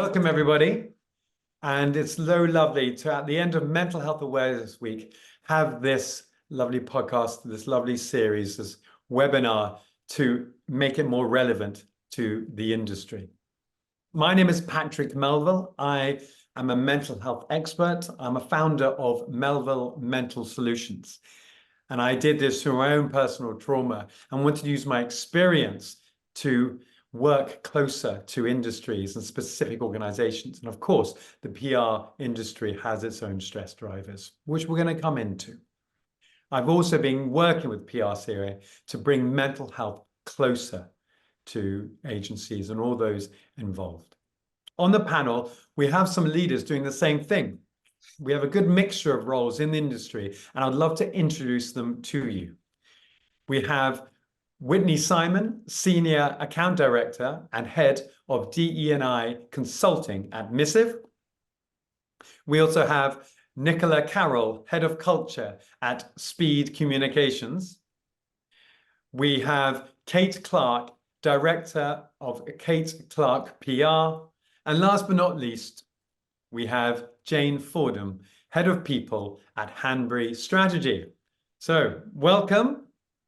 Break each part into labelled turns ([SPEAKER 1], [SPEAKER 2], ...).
[SPEAKER 1] Welcome, everybody. And it's so lovely to, at the end of Mental Health Awareness Week, have this lovely podcast, this lovely series, this webinar to make it more relevant to the industry. My name is Patrick Melville. I am a mental health expert. I'm a founder of Melville Mental Solutions. And I did this through my own personal trauma and wanted to use my experience to work closer to industries and specific organizations. And of course, the PR industry has its own stress drivers, which we're going to come into. I've also been working with PRCA to bring mental health closer to agencies and all those involved. On the panel, we have some leaders doing the same thing. We have a good mixture of roles in the industry, and I'd love to introduce them to you. We have Whitney Simon, Senior Account Director and Head of DE&I Consulting at Missive. We also have Nicola Carroll, Head of Culture at Speed Communications. We have Kate Clark, Director of Kate Clark PR. And last but not least, we have Jane Fordham, Head of People at Hanbury Strategy. So welcome.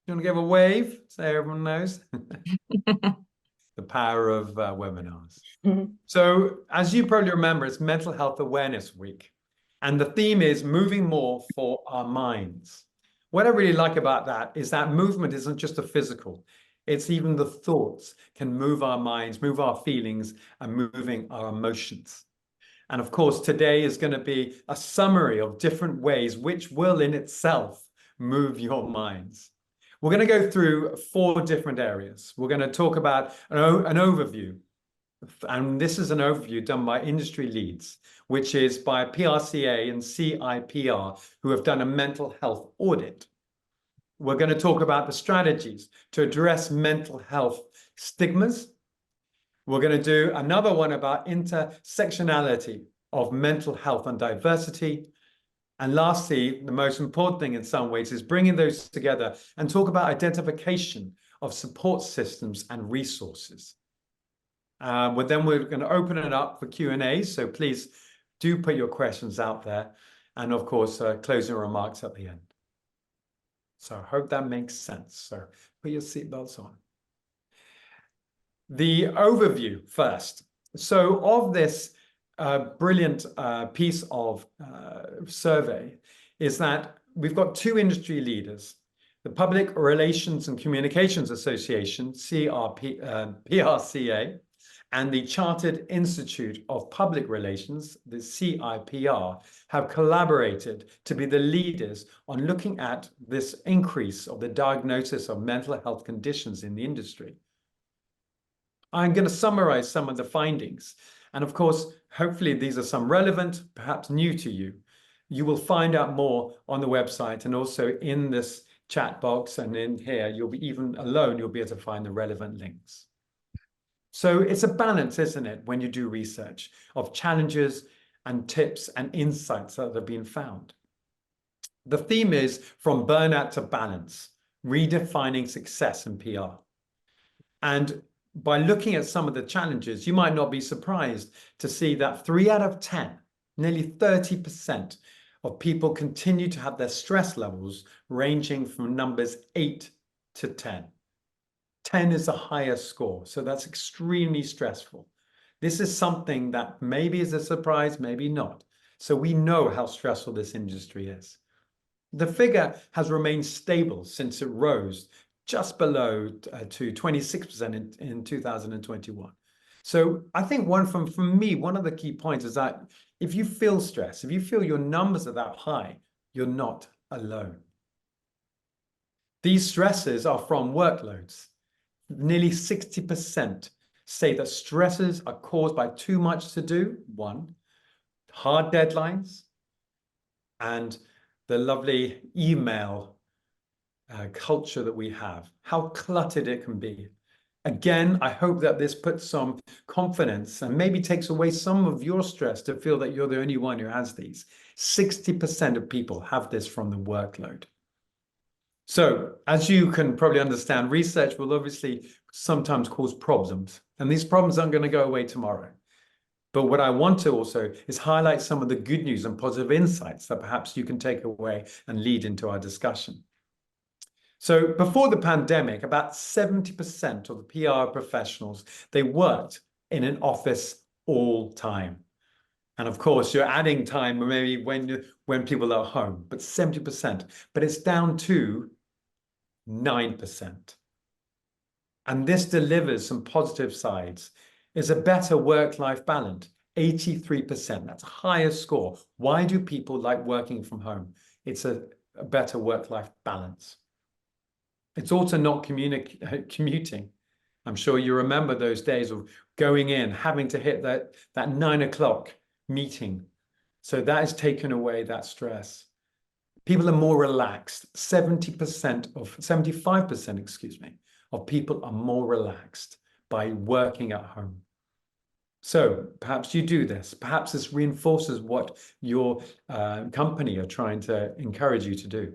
[SPEAKER 1] You want to give a wave so everyone knows? The power of webinars. So as you probably remember, it's Mental Health Awareness Week. And the theme is moving more for our minds. What I really like about that is that movement isn't just a physical. It's even the thoughts can move our minds, move our feelings, and moving our emotions. And of course, today is going to be a summary of different ways which will in itself move your minds. We're going to go through 4 different areas. We're going to talk about an overview. And this is an overview done by industry leads, which is by PRCA and CIPR, who have done a mental health audit. We're going to talk about the strategies to address mental health stigmas. We're going to do another one about intersectionality of mental health and diversity. And lastly, the most important thing in some ways is bringing those together and talk about identification of support systems and resources. But then we're going to open it up for Q&A. So please do put your questions out there. And of course, closing remarks at the end. So I hope that makes sense. So put your seatbelts on. The overview first. So of this brilliant piece of survey is that we've got 2 industry leaders, the Public Relations and Communications Association, PRCA, and the Chartered Institute of Public Relations, the CIPR, have collaborated to be the leaders on looking at this increase of the diagnosis of mental health conditions in the industry. I'm going to summarize some of the findings. And of course, hopefully these are some relevant, perhaps new to you. You will find out more on the website and also in this chat box, and in here, you'll be even alone, you'll be able to find the relevant links. So it's a balance, isn't it, when you do research of challenges and tips and insights that have been found. The theme is from burnout to balance, redefining success in PR. And by looking at some of the challenges, you might not be surprised to see that 3 out of 10, nearly 30% of people continue to have their stress levels ranging from numbers 8 to 10. 10 is the highest score, so that's extremely stressful. This is something that maybe is a surprise, maybe not. So we know how stressful this industry is. The figure has remained stable since it rose just below to 26% in 2021. So I think for me, one of the key points is that if you feel stress, if you feel your numbers are that high, you're not alone. These stresses are from workloads. Nearly 60% say that stresses are caused by too much to do, 1, hard deadlines, and the lovely email culture that we have, how cluttered it can be. Again, I hope that this puts some confidence and maybe takes away some of your stress to feel that you're the only one who has these. 60% of people have this from the workload. So as you can probably understand, research will obviously sometimes cause problems, and these problems aren't going to go away tomorrow. But what I want to also is highlight some of the good news and positive insights that perhaps you can take away and lead into our discussion. So before the pandemic, about 70% of the PR professionals, they worked in an office all time. And of course, you're adding time maybe when people are home, but 70%. But it's down to 9%. And this delivers some positive sides. It's a better work-life balance, 83%. That's a higher score. Why do people like working from home? It's a better work-life balance. It's also not commuting. I'm sure you remember those days of going in, having to hit that 9 o'clock meeting. So that has taken away that stress. People are more relaxed. 75%, excuse me, of people are more relaxed by working at home. So perhaps you do this. Perhaps this reinforces what your company are trying to encourage you to do.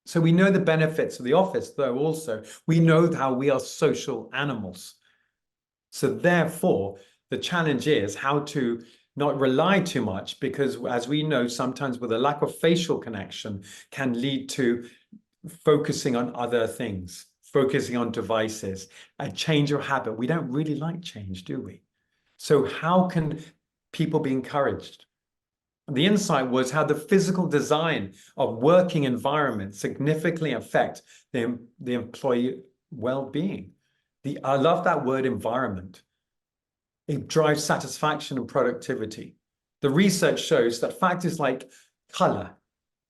[SPEAKER 1] So we know the benefits of the office, though also we know how we are social animals. So therefore, the challenge is how to not rely too much, because as we know, sometimes with a lack of facial connection can lead to focusing on other things, focusing on devices, a change of habit. We don't really like change, do we? So how can people be encouraged? The insight was how the physical design of working environments significantly affect the employee well-being. I love that word, environment. It drives satisfaction and productivity. The research shows that factors like color,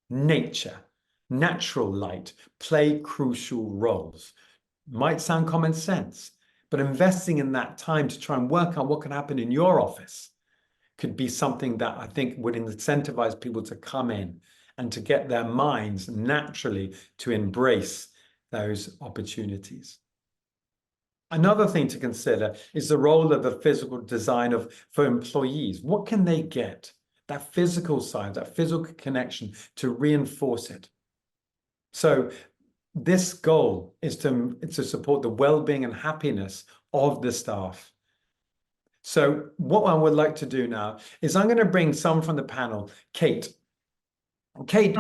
[SPEAKER 1] nature, natural light play crucial roles. Might sound common sense, but investing in that time to try and work out what can happen in your office could be something that I think would incentivize people to come in and to get their minds naturally to embrace those opportunities. Another thing to consider is the role of the physical design for employees. What can they get? That physical side, that physical connection to reinforce it. So this goal is to support the well-being and happiness of the staff. So what I would like to do now is I'm going to bring someone from the panel, Kate. Kate,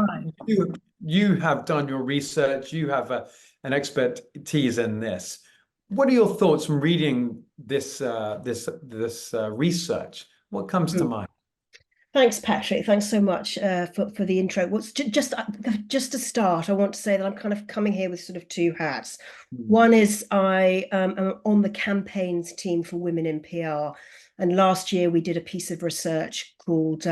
[SPEAKER 1] you have done your research. You have an expertise in this. What are your thoughts from reading this research? What comes to mind?
[SPEAKER 2] Thanks, Patrick. Thanks so much for the intro. What's just to start, I want to say that I'm kind of coming here with sort of two hats. One is I am on the campaigns team for women in PR, and last year we did a piece of research called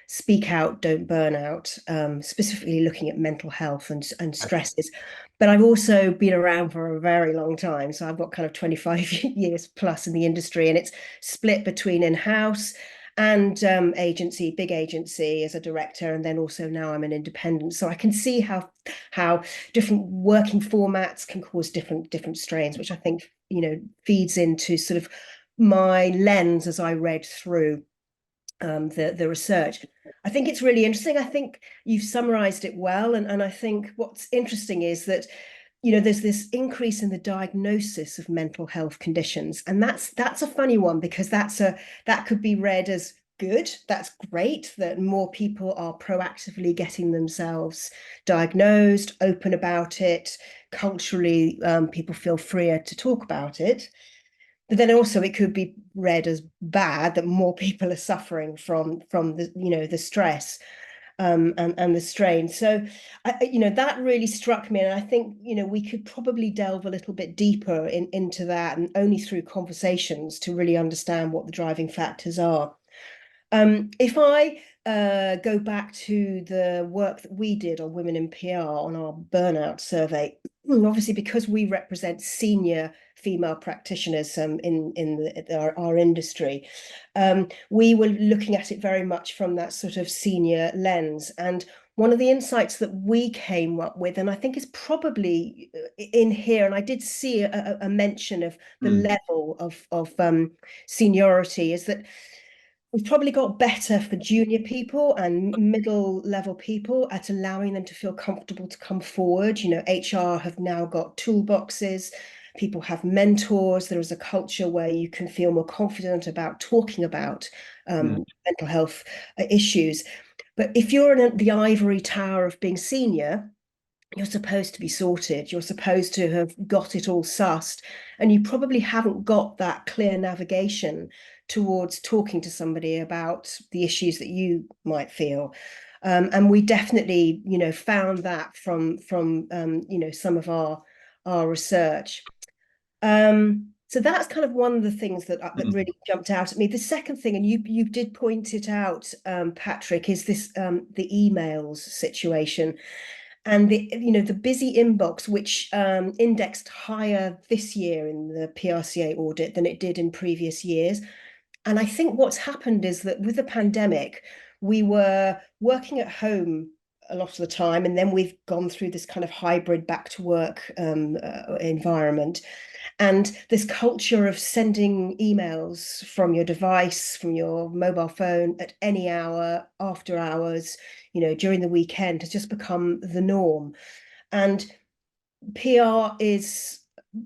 [SPEAKER 2] Speak Out, Don't Burn Out, specifically looking at mental health and stresses. But I've also been around for a very long time, so I've got kind of 25 years plus in the industry, and it's split between in-house and agency, big agency as a director, and then also now I'm an independent. So I can see how different working formats can cause different strains, which I think, you know, feeds into sort of my lens as I read through the research. I think it's really interesting. I think you've summarized it well, and I think what's interesting is that, you know, there's this increase in the diagnosis of mental health conditions, and that's a funny one, because that could be read as good. That's great that more people are proactively getting themselves diagnosed, open about it. Culturally, people feel freer to talk about it. But then also it could be read as bad that more people are suffering from the, you know, the stress and the strain. So, you know, that really struck me. And I think, you know, we could probably delve a little bit deeper into that, and only through conversations to really understand what the driving factors are. If I go back to the work that we did on women in PR on our burnout survey, obviously because we represent senior female practitioners in our industry, we were looking at it very much from that sort of senior lens. And one of the insights that we came up with, and I think is probably in here, and I did see a mention of the level of seniority, is that we've probably got better for junior people and middle level people at allowing them to feel comfortable to come forward. You know, HR have now got toolboxes People have mentors. There is a culture where you can feel more confident about talking about mental health issues. But if you're in the ivory tower of being senior, you're supposed to be sorted. You're supposed to have got it all sussed. And you probably haven't got that clear navigation towards talking to somebody about the issues that you might feel. And we definitely, found that from some of our research. So that's kind of one of the things that really jumped out at me. The second thing, and you did point it out, Patrick, is this the emails situation. And the busy inbox, which indexed higher this year in the PRCA audit than it did in previous years. And I think what's happened is that with the pandemic, we were working at home a lot of the time, and then we've gone through this kind of hybrid back to work environment. And this culture of sending emails from your device, from your mobile phone at any hour, after hours, during the weekend has just become the norm. And PR is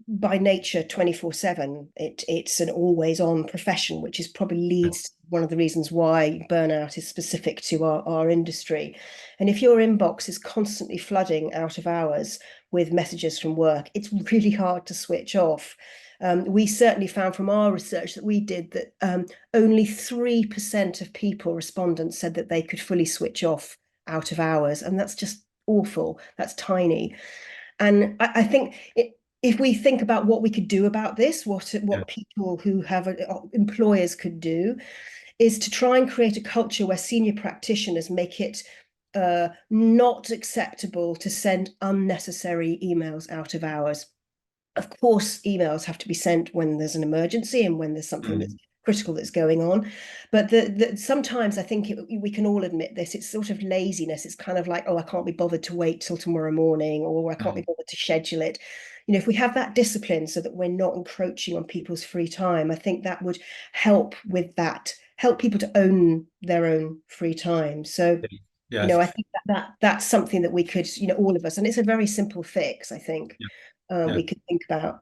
[SPEAKER 2] by nature 24/7. It's an always on profession, which is probably leads to one of the reasons why burnout is specific to our industry. And if your inbox is constantly flooding out of hours with messages from work, it's really hard to switch off. We certainly found from our research that we did that only 3% of respondents said that they could fully switch off out of hours. And that's just awful. That's tiny. And I think if we think about what we could do about this, what people who have employers could do, is to try and create a culture where senior practitioners make it not acceptable to send unnecessary emails out of hours. Of course, emails have to be sent when there's an emergency and when there's something that's critical that's going on. But sometimes I think we can all admit this, it's sort of laziness. It's kind of like, oh, I can't be bothered to wait till tomorrow morning, or I can't be bothered to schedule it. If we have that discipline so that we're not encroaching on people's free time, I think that would help with that, help people to own their own free time. So,
[SPEAKER 1] yes.
[SPEAKER 2] I think that's something that we could, all of us, and it's a very simple fix, I think, we could think about.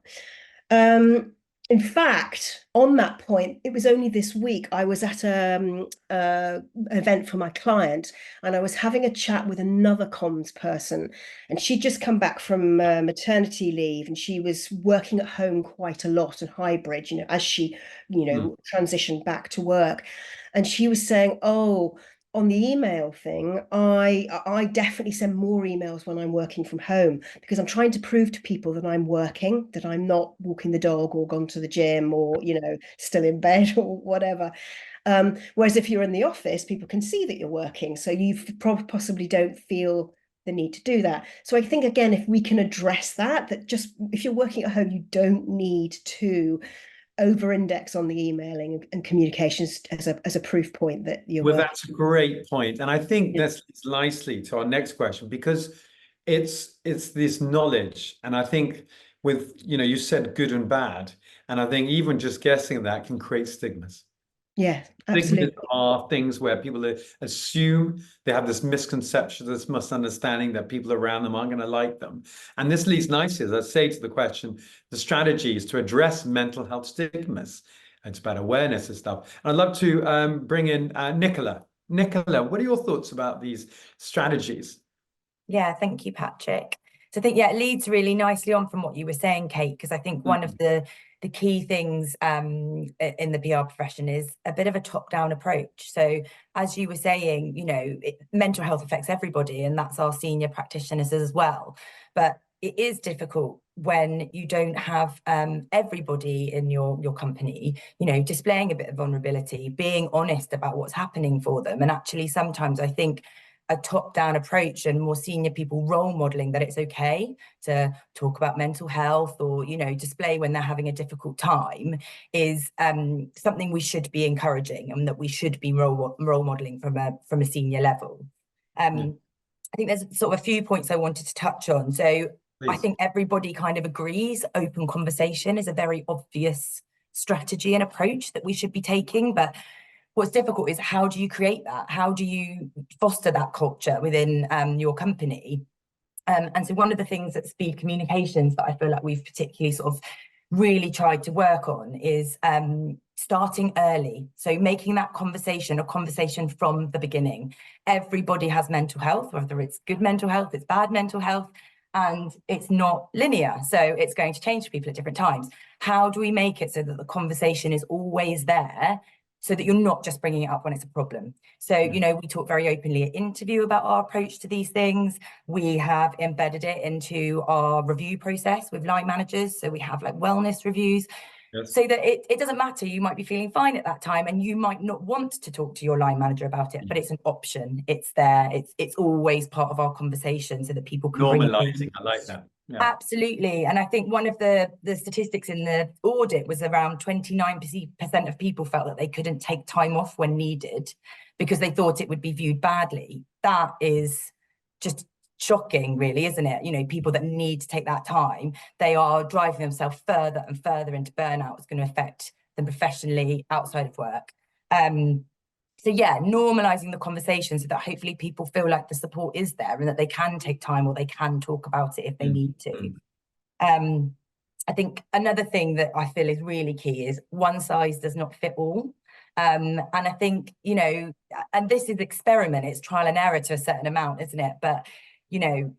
[SPEAKER 2] In fact, on that point, it was only this week I was at an event for my client, and I was having a chat with another comms person, and she'd just come back from maternity leave, and she was working at home quite a lot and hybrid, as she, transitioned back to work. And she was saying, oh, on the email thing, I definitely send more emails when I'm working from home, because I'm trying to prove to people that I'm working, that I'm not walking the dog or gone to the gym or, still in bed or whatever. Whereas if you're in the office, people can see that you're working. So you possibly don't feel the need to do that. So I think, again, if we can address that just if you're working at home, you don't need to over-index on the emailing and communications as a proof point that you're
[SPEAKER 1] well, that's a great point. And I think this leads nicely to our next question, because it's this knowledge. And I think with, you said good and bad. And I think even just guessing that can create stigmas.
[SPEAKER 2] Yeah, absolutely.
[SPEAKER 1] Stigmas are things where people assume, they have this misconception, this misunderstanding that people around them aren't going to like them. And this leads nicely, as I say, to the question, the strategies to address mental health stigmas. It's about awareness and stuff. And I'd love to bring in Nicola. Nicola, what are your thoughts about these strategies?
[SPEAKER 3] Yeah, thank you, Patrick. So I think, it leads really nicely on from what you were saying, Kate, because I think one of the key things in the PR profession is a bit of a top-down approach. So as you were saying, mental health affects everybody, and that's our senior practitioners as well. But it is difficult when you don't have everybody in your company, displaying a bit of vulnerability, being honest about what's happening for them. And actually, sometimes I think a top-down approach and more senior people role modeling that it's okay to talk about mental health or, display when they're having a difficult time is something we should be encouraging, and that we should be role modeling from a senior level. I think there's sort of a few points I wanted to touch on. So please. I think everybody kind of agrees open conversation is a very obvious strategy and approach that we should be taking, but what's difficult is, how do you create that? How do you foster that culture within your company? And so one of the things at Speed Communications that I feel like we've particularly sort of really tried to work on is starting early. So making that conversation a conversation from the beginning. Everybody has mental health, whether it's good mental health, it's bad mental health, and it's not linear. So it's going to change for people at different times. How do we make it so that the conversation is always there, so that you're not just bringing it up when it's a problem? So, you know, we talk very openly at interview about our approach to these things. We have embedded it into our review process with line managers. So we have like wellness reviews. Yes. So that it doesn't matter. You might be feeling fine at that time and you might not want to talk to your line manager about it, but it's an option. It's there. It's always part of our conversation so that people can
[SPEAKER 1] normalizing. I like that. Yeah.
[SPEAKER 3] Absolutely. And I think one of the statistics in the audit was around 29% of people felt that they couldn't take time off when needed because they thought it would be viewed badly. That is just shocking, really, isn't it? You know, people that need to take that time, they are driving themselves further and further into burnout. It's going to affect them professionally outside of work. So yeah, normalizing the conversation so that hopefully people feel like the support is there and that they can take time or they can talk about it if they need to. I think another thing that I feel is really key is one size does not fit all. And I think, you know, and this is experiment, it's trial and error to a certain amount, isn't it? But, you know,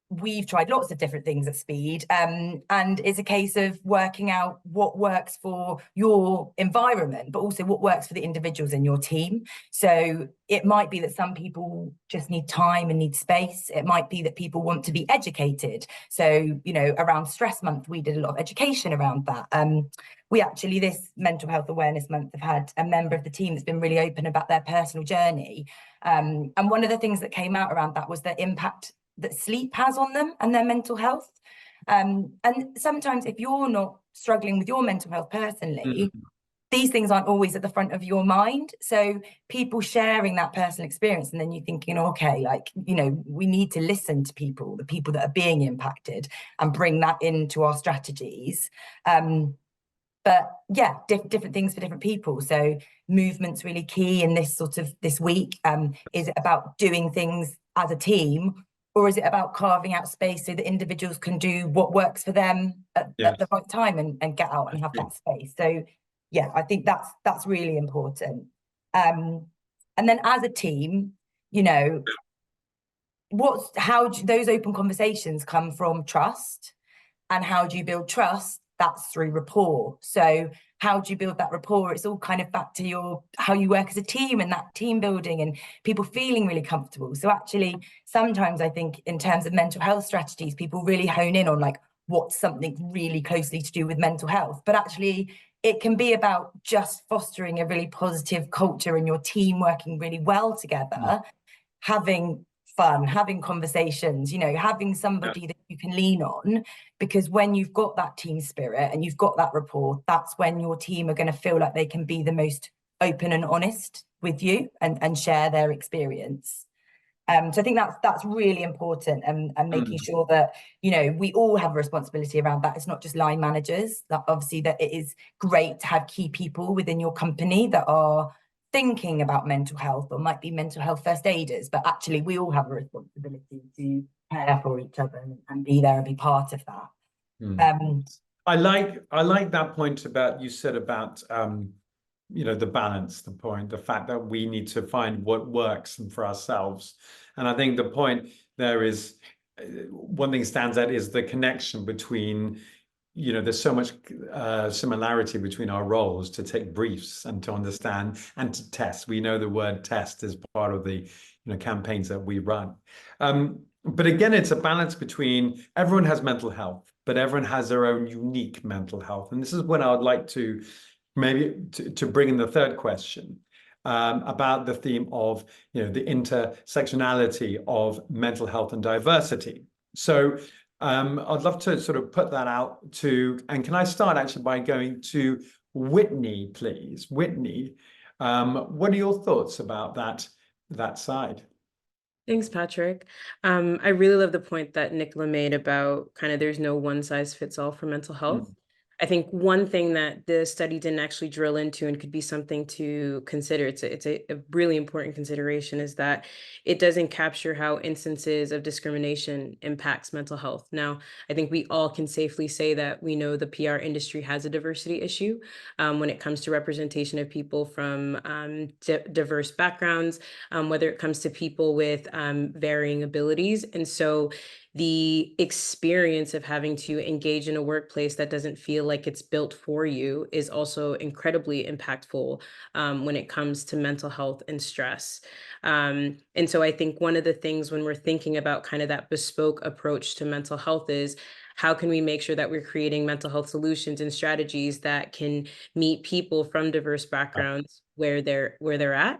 [SPEAKER 3] we've tried lots of different things at Speed, and it's a case of working out what works for your environment, but also what works for the individuals in your team. So it might be that some people just need time and need space. It might be that people want to be educated. So, you know, around Stress Month, we did a lot of education around that. We actually, this Mental Health Awareness Month, have had a member of the team that's been really open about their personal journey. And one of the things that came out around that was the impact that sleep has on them and their mental health. And sometimes if you're not struggling with your mental health personally, these things aren't always at the front of your mind. So people sharing that personal experience and then you thinking, okay, like, you know, we need to listen to people, the people that are being impacted, and bring that into our strategies. But yeah, different things for different people. So movement's really key in this sort of this week. Is it about doing things as a team, or is it about carving out space so that individuals can do what works for them at the right time and get out and have that space? So yeah, I think that's really important. And then as a team, you know, how do those open conversations come from trust, and how do you build trust? That's through rapport. So how do you build that rapport? It's all kind of back to how you work as a team and that team building and people feeling really comfortable. So actually, sometimes I think in terms of mental health strategies, people really hone in on like what's something really closely to do with mental health. But actually, it can be about just fostering a really positive culture and your team working really well together, having fun, having conversations, you know, having somebody that you can lean on, because when you've got that team spirit and you've got that rapport, that's when your team are going to feel like they can be the most open and honest with you and share their experience. So I think that's really important, and making sure that, you know, we all have a responsibility around that. It's not just line managers. That obviously that it is great to have key people within your company that are thinking about mental health or might be mental health first aiders, but actually we all have a responsibility to care for each other and be there and be part of that.
[SPEAKER 1] I like that point about you said about you know, the balance, the fact that we need to find what works for ourselves. And I think the point there is, one thing stands out is the connection between, you know, there's so much similarity between our roles to take briefs and to understand and to test. We know the word test is part of the, you know, campaigns that we run. But again, it's a balance between everyone has mental health, but everyone has their own unique mental health. And this is when I would like to maybe to bring in the third question about the theme of, you know, the intersectionality of mental health and diversity. So I'd love to sort of put that out to, and can I start actually by going to Whitney, please? Whitney, what are your thoughts about that side?
[SPEAKER 4] Thanks, Patrick. I really love the point that Nicola made about kind of there's no one size fits all for mental health. I think one thing that the study didn't actually drill into and could be something to consider, it's a really important consideration, is that it doesn't capture how instances of discrimination impacts mental health. Now, I think we all can safely say that we know the PR industry has a diversity issue when it comes to representation of people from diverse backgrounds, whether it comes to people with varying abilities. And so the experience of having to engage in a workplace that doesn't feel like it's built for you is also incredibly impactful when it comes to mental health and stress. And so I think one of the things when we're thinking about kind of that bespoke approach to mental health is, how can we make sure that we're creating mental health solutions and strategies that can meet people from diverse backgrounds where they're at?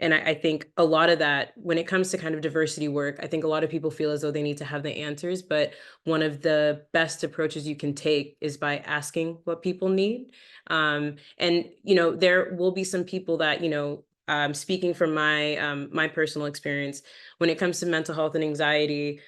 [SPEAKER 4] And I think a lot of that, when it comes to kind of diversity work, I think a lot of people feel as though they need to have the answers, but one of the best approaches you can take is by asking what people need. And, there will be some people that, speaking from my personal experience, when it comes to mental health and anxiety,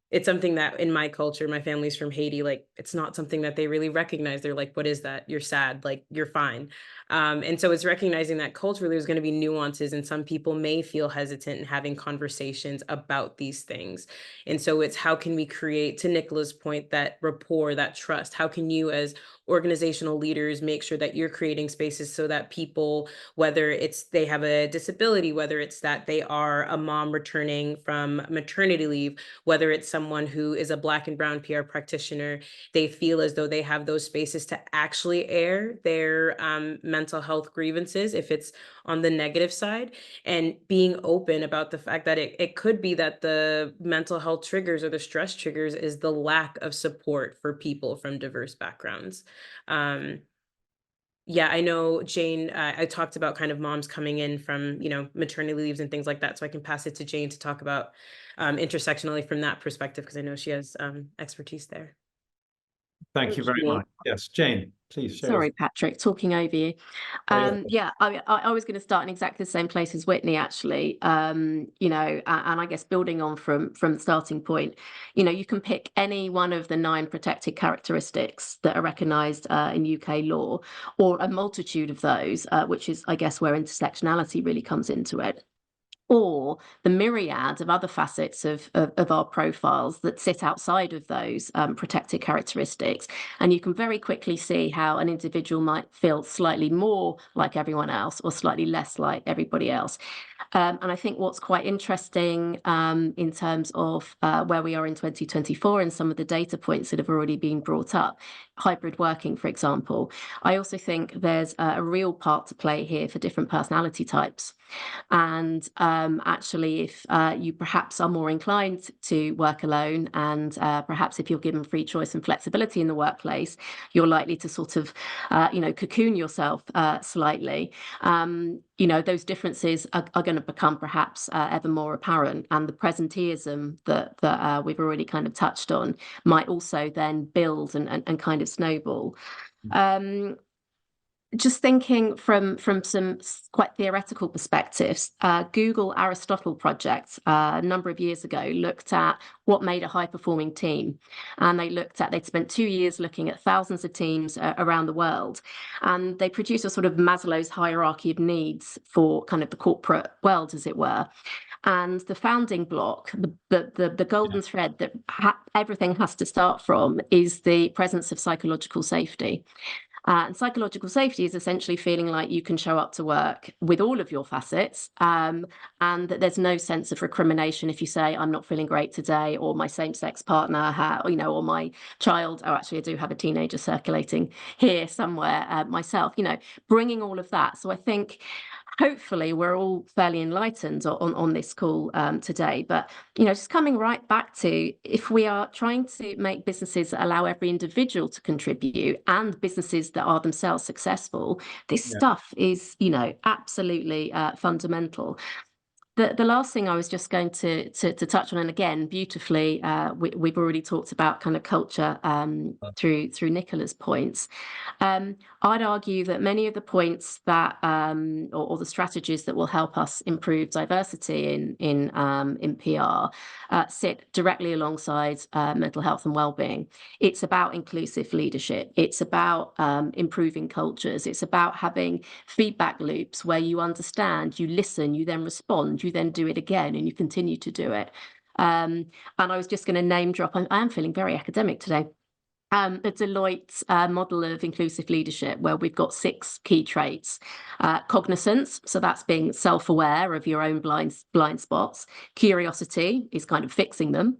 [SPEAKER 4] it's something that in my culture, my family's from Haiti, like it's not something that they really recognize. They're like, what is that? You're sad, like you're fine. And so it's recognizing that culturally there's going to be nuances, and some people may feel hesitant in having conversations about these things. And so it's, how can we create, to Nicola's point, that rapport, that trust? How can you as organizational leaders make sure that you're creating spaces so that people, whether it's they have a disability, whether it's that they are a mom returning from maternity leave, whether it's someone who is a Black and brown PR practitioner, they feel as though they have those spaces to actually air their mental health grievances if it's on the negative side, and being open about the fact that it could be that the mental health triggers or the stress triggers is the lack of support for people from diverse backgrounds. Yeah, I know, Jane, I talked about kind of moms coming in from, maternity leaves and things like that. So I can pass it to Jane to talk about intersectionally from that perspective, because I know she has expertise there.
[SPEAKER 1] Thank you very much. Yes, Jane, please share.
[SPEAKER 5] Sorry, Patrick, talking over you. Yeah, I was going to start in exactly the same place as Whitney, actually. And I guess building on from the starting point, you can pick any one of the 9 protected characteristics that are recognised in UK law, or a multitude of those, which is, I guess, where intersectionality really comes into it, or the myriad of other facets of our profiles that sit outside of those protected characteristics. And you can very quickly see how an individual might feel slightly more like everyone else or slightly less like everybody else. And I think what's quite interesting in terms of where we are in 2024 and some of the data points that have already been brought up, hybrid working, for example, I also think there's a real part to play here for different personality types. And actually, if you perhaps are more inclined to work alone, and perhaps if you're given free choice and flexibility in the workplace, you're likely to sort of, cocoon yourself slightly. Those differences are going to become perhaps ever more apparent. And the presenteeism that we've already kind of touched on might also then build and kind of snowball. Just thinking from some quite theoretical perspectives, Google Aristotle project a number of years ago looked at what made a high-performing team. And they'd spent 2 years looking at thousands of teams around the world. And they produced a sort of Maslow's hierarchy of needs for kind of the corporate world, as it were. And the founding block, the golden thread that everything has to start from, is the presence of psychological safety. And psychological safety is essentially feeling like you can show up to work with all of your facets, and that there's no sense of recrimination if you say, I'm not feeling great today, or my same-sex partner, or my child, actually I do have a teenager circulating here somewhere myself, bringing all of that. So I think hopefully we're all fairly enlightened on this call today, but just coming right back to, if we are trying to make businesses that allow every individual to contribute, and businesses that are themselves successful, this stuff is absolutely fundamental. The last thing I was just going to touch on, and again, beautifully, we've already talked about kind of culture through Nicola's points. I'd argue that many of the points that or the strategies that will help us improve diversity in PR sit directly alongside mental health and well-being. It's about inclusive leadership. It's about improving cultures. It's about having feedback loops where you understand, you listen, you then respond, you then do it again, and you continue to do it. And I was just going to name drop, I am feeling very academic today. The Deloitte model of inclusive leadership, where we've got 6 key traits. Cognizance, so that's being self-aware of your own blind spots. Curiosity is kind of fixing them.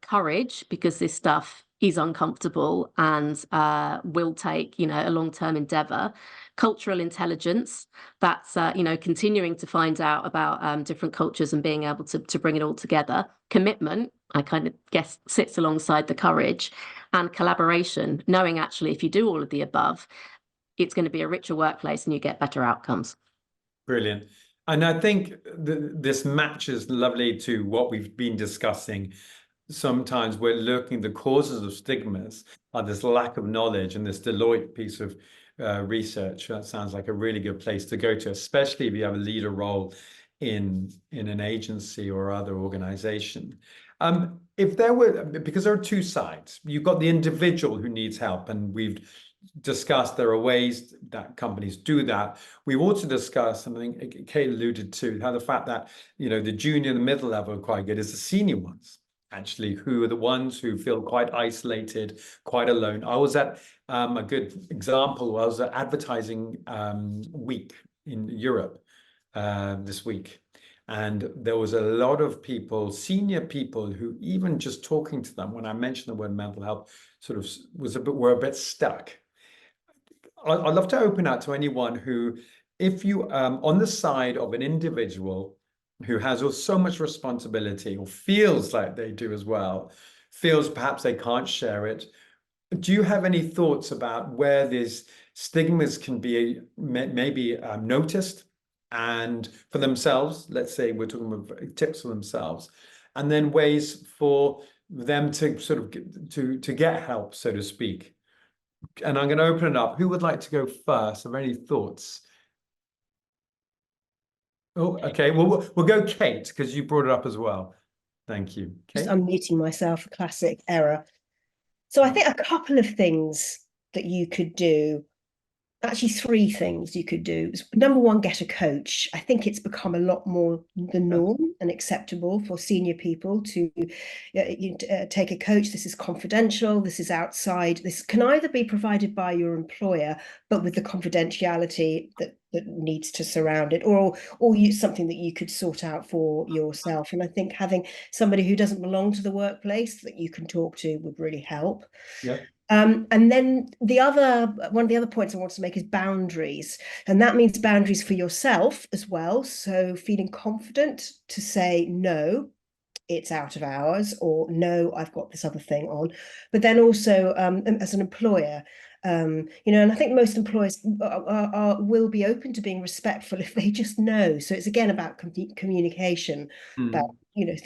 [SPEAKER 5] Courage, because this stuff is uncomfortable and will take, a long-term endeavor. Cultural intelligence, that's, continuing to find out about different cultures and being able to bring it all together. Commitment, I kind of guess, sits alongside the courage. And collaboration, knowing actually if you do all of the above, it's going to be a richer workplace and you get better outcomes.
[SPEAKER 1] Brilliant. And I think this matches lovely to what we've been discussing. Sometimes we're looking, the causes of stigmas are this lack of knowledge, and this Deloitte piece of research, that sounds like a really good place to go to, especially if you have a leader role in an agency or other organization. If there were, because there are 2 sides, you've got the individual who needs help, and we've discussed there are ways that companies do that. We've also discussed, and I think Kate alluded to, how the fact that, the junior and the middle level are quite good, is the senior ones, actually, who are the ones who feel quite isolated, quite alone. I was at a good example was at advertising week in Europe this week. And there was a lot of people, senior people, who even just talking to them, when I mentioned the word mental health, sort of were a bit stuck. I'd love to open out to anyone who, if you on the side of an individual who has so much responsibility, or feels like they do as well, feels perhaps they can't share it. Do you have any thoughts about where these stigmas can be maybe noticed, and for themselves? Let's say we're talking about tips for themselves, and then ways for them to sort of to get help, so to speak. And I'm going to open it up. Who would like to go first? Have any thoughts? Oh, okay. Well, we'll go Kate, because you brought it up as well. Thank you. Kate?
[SPEAKER 2] Just unmuting myself, a classic error. So I think a couple of things that you could do, actually 3 things you could do. Number 1, get a coach. I think it's become a lot more the norm and acceptable for senior people to take a coach. This is confidential. This is outside. This can either be provided by your employer, but with the confidentiality that needs to surround it, or something that you could sort out for yourself. And I think having somebody who doesn't belong to the workplace that you can talk to would really help.
[SPEAKER 1] Yeah.
[SPEAKER 2] And then one of the other points I want to make is boundaries. And that means boundaries for yourself as well. So feeling confident to say, no, it's out of hours, or no, I've got this other thing on. But then also as an employer, and I think most employers will be open to being respectful if they just know. So it's again about communication, about,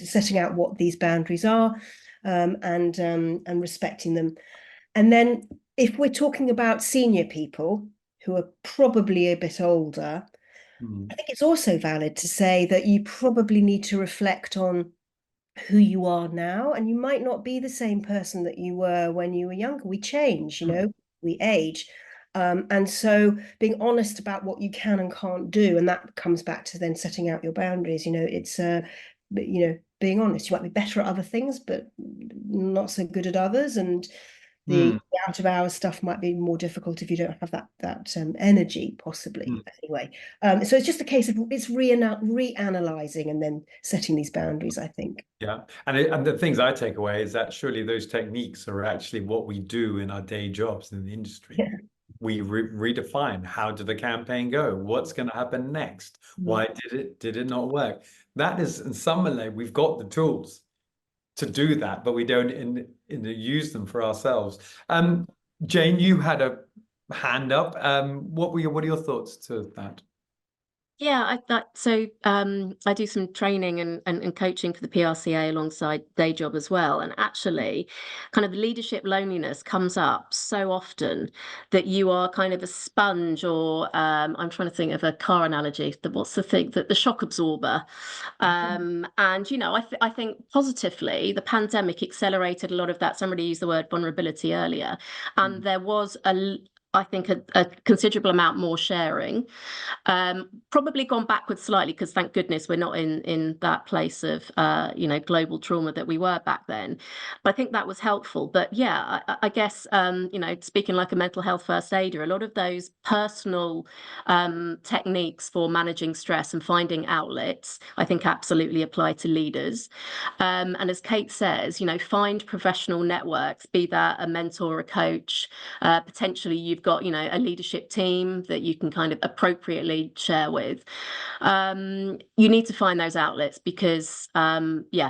[SPEAKER 2] setting out what these boundaries are, and respecting them. And then if we're talking about senior people who are probably a bit older, I think it's also valid to say that you probably need to reflect on who you are now, and you might not be the same person that you were when you were younger. We change, we age. And so being honest about what you can and can't do, and that comes back to then setting out your boundaries. It's being honest. You might be better at other things, but not so good at others, and the out of hours stuff might be more difficult if you don't have that energy, possibly. Anyway, so it's just a case of reanalyzing and then setting these boundaries, I think.
[SPEAKER 1] Yeah, and the things I take away is that surely those techniques are actually what we do in our day jobs in the industry.
[SPEAKER 2] Yeah.
[SPEAKER 1] We redefine, how did the campaign go? What's going to happen next? Why did it not work? That is, in some way, we've got the tools to do that, but we don't use them for ourselves. Jane, you had a hand up. What are your thoughts to that?
[SPEAKER 5] Yeah, I do some training and coaching for the PRCA alongside day job as well. And actually, kind of leadership loneliness comes up so often that you are kind of a sponge, or I'm trying to think of a car analogy. What's the thing, that the shock absorber? And I think positively, the pandemic accelerated a lot of that. Somebody used the word vulnerability earlier, and there was I think a considerable amount more sharing. Probably gone backwards slightly, because thank goodness we're not in that place of global trauma that we were back then. But I think that was helpful. But yeah, I guess speaking like a mental health first aider, a lot of those personal techniques for managing stress and finding outlets, I think absolutely apply to leaders. And as Kate says, find professional networks, be that a mentor, a coach, potentially you've got a leadership team that you can kind of appropriately share with. You need to find those outlets, because it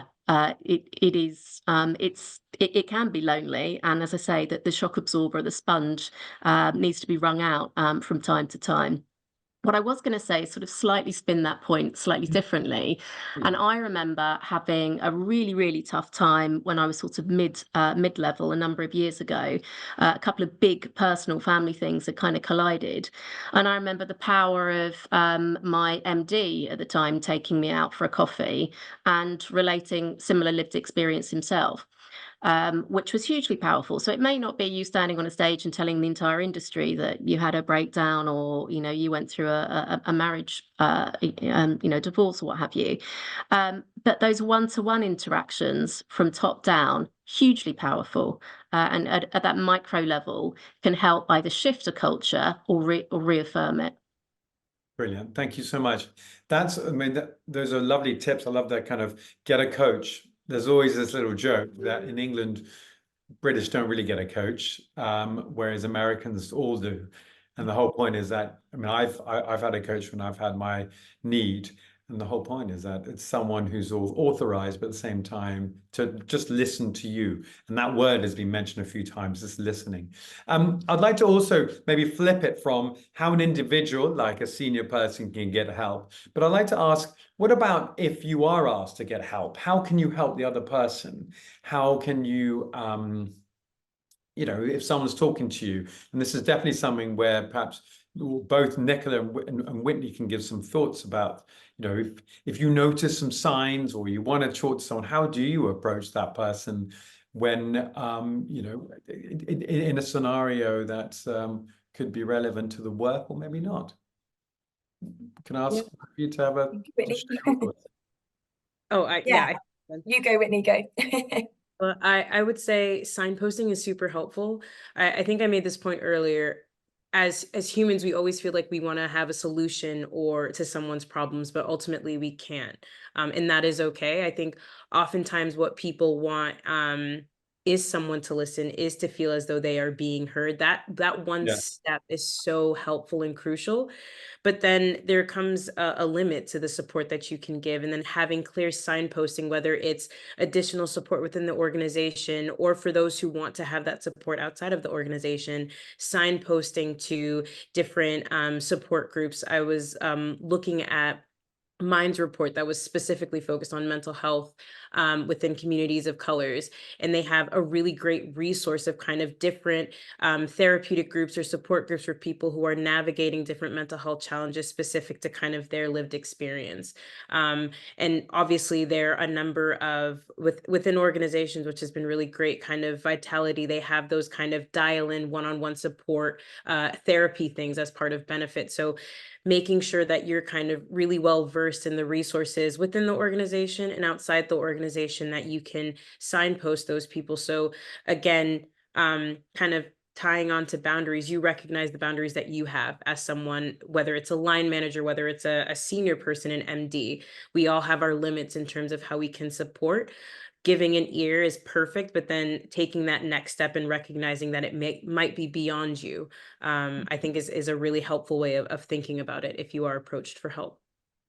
[SPEAKER 5] can be lonely, and as I say, that the shock absorber, the sponge, needs to be wrung out from time to time. What I was going to say is sort of slightly spin that point slightly differently. And I remember having a really, really tough time when I was sort of mid-level a number of years ago. A couple of big personal family things that kind of collided. And I remember the power of my MD at the time taking me out for a coffee and relating similar lived experience himself. Which was hugely powerful. So it may not be you standing on a stage and telling the entire industry that you had a breakdown, or you went through a marriage, divorce or what have you. But those one-to-one interactions from top down, hugely powerful, and at that micro level can help either shift a culture or reaffirm it.
[SPEAKER 1] Brilliant. Thank you so much. Those are lovely tips. I love that kind of get a coach. There's always this little joke that in England, British don't really get a coach, whereas Americans all do. And the whole point is that, I've had a coach when I've had my need. And the whole point is that it's someone who's authorized, but at the same time to just listen to you. And that word has been mentioned a few times, just listening. I'd like to also maybe flip it from how an individual, like a senior person, can get help. But I'd like to ask, what about if you are asked to get help? How can you help the other person? How can you, if someone's talking to you, and this is definitely something where perhaps both Nicola and Whitney can give some thoughts about, if you notice some signs or you want to talk to someone, how do you approach that person when, in a scenario that
[SPEAKER 3] could be relevant to the work or maybe not? Can I ask you to have a...
[SPEAKER 4] You go, Whitney, go. Well, I would say signposting is super helpful. I think I made this point earlier. As humans, we always feel like we want to have a solution or to someone's problems, but ultimately we can't. And that is okay. I think oftentimes what people want is someone to listen, is to feel as though they are being heard. That one step is so helpful and crucial. But then there comes a limit to the support that you can give, and then having clear signposting, whether it's additional support within the organization or for those who want to have that support outside of the organization, signposting to different support groups. I was looking at Mind's report that was specifically focused on mental health within communities of colors. And they have a really great resource of kind of different therapeutic groups or support groups for people who are navigating different mental health challenges specific to kind of their lived experience. And obviously there are a number of, within organizations, which has been really great, kind of Vitality, they have those kind of dial-in one-on-one support therapy things as part of benefits. So making sure that you're kind of really well versed in the resources within the organization and outside the organization that you can signpost those people. So again, kind of tying on to boundaries, you recognize the boundaries that you have as someone, whether it's a line manager, whether it's a senior person, an MD, we all have our limits in terms of how we can support. Giving an ear is perfect, but then taking that next step and recognizing that it might be beyond you, I think is a really helpful way of thinking about it if you are approached for help.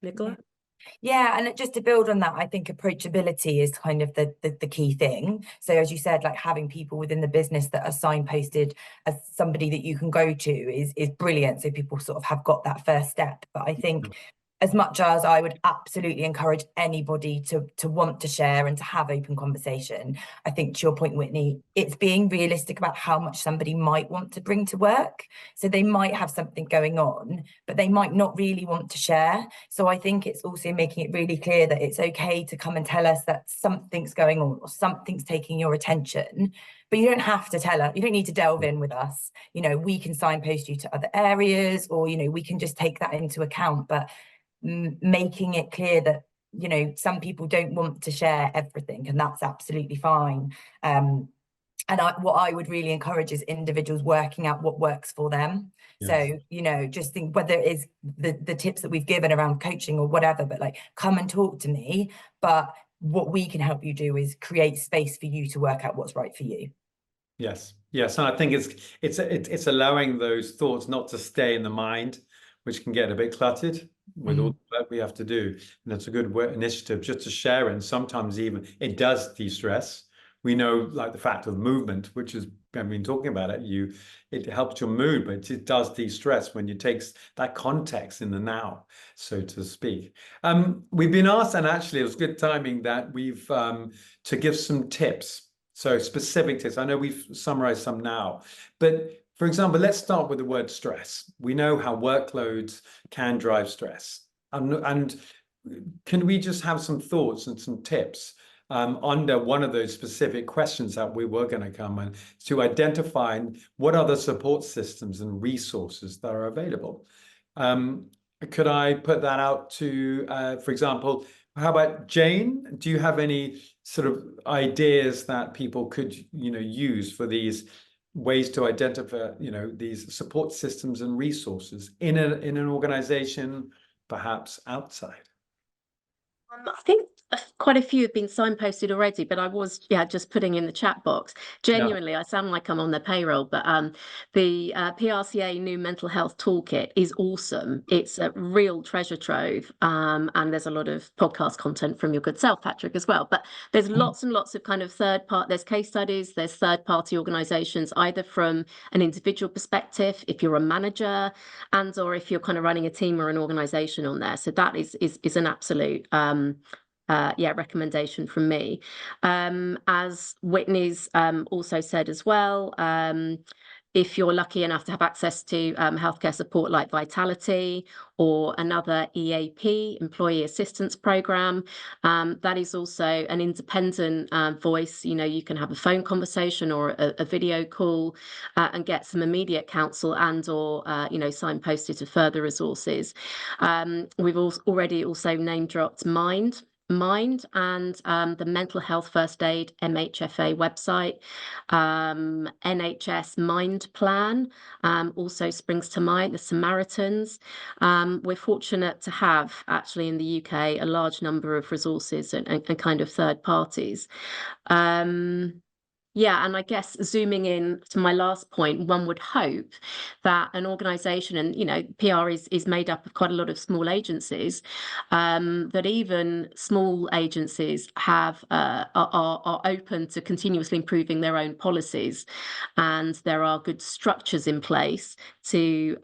[SPEAKER 4] Nicola?
[SPEAKER 3] Yeah, and just to build on that, I think approachability is kind of the key thing. So as you said, like having people within the business that are signposted as somebody that you can go to is brilliant. So people sort of have got that first step. But I think as much as I would absolutely encourage anybody to want to share and to have open conversation, I think to your point, Whitney, it's being realistic about how much somebody might want to bring to work. So they might have something going on, but they might not really want to share. So I think it's also making it really clear that it's okay to come and tell us that something's going on or something's taking your attention, but you don't have to tell us, you don't need to delve in with us. You know, we can signpost you to other areas, or, you know, we can just take that into account, but making it clear that, you know, some people don't want to share everything, and that's absolutely fine. What I would really encourage is individuals working out what works for them. Yes. So, you know, just think whether it is the tips that we've given around coaching or whatever, but like, come and talk to me. But what we can help you do is create space for you to work out what's right for you.
[SPEAKER 1] Yes, yes, and I think it's allowing those thoughts not to stay in the mind, which can get a bit cluttered with all the work we have to do. And it's a good initiative just to share it. And sometimes even it does de-stress. We know, like the fact of movement, which is, I've been talking about it, it helps your mood, but it does de-stress when you take that context in the now, so to speak. We've been asked, and actually it was good timing, that we've to give some tips. So specific tips. I know we've summarized some now, but for example, let's start with the word stress. We know how workloads can drive stress. And can we just have some thoughts and some tips under one of those specific questions that we were going to come on to identify what are the support systems and resources that are available? Could I put that out to, for example, how about Jane? Do you have any sort of ideas that people could, you know, use for these ways to identify, you know, these support systems and resources in an organization, perhaps outside?
[SPEAKER 5] I think quite a few have been signposted already, but I was just putting in the chat box. Genuinely, I sound like I'm on their payroll, but the PRCA new mental health toolkit is awesome. It's a real treasure trove, and there's a lot of podcast content from your good self, Patrick, as well. But there's lots and lots of kind of there's case studies, there's third-party organizations, either from an individual perspective, if you're a manager, and or if you're kind of running a team or an organization on there. So that is an absolute recommendation from me. As Whitney's also said as well, if you're lucky enough to have access to healthcare support like Vitality or another EAP, Employee Assistance Program, that is also an independent voice. You know, you can have a phone conversation or a video call and get some immediate counsel and or, you know, signposted to further resources. We've already also name dropped Mind and the Mental Health First Aid MHFA website, NHS Mind Plan also springs to mind, the Samaritans. We're fortunate to have actually in the UK a large number of resources and kind of third parties. Yeah, and I guess zooming in to my last point, one would hope that an organisation, and you know, PR is made up of quite a lot of small agencies, that even small agencies have are open to continuously improving their own policies, and there are good structures in place to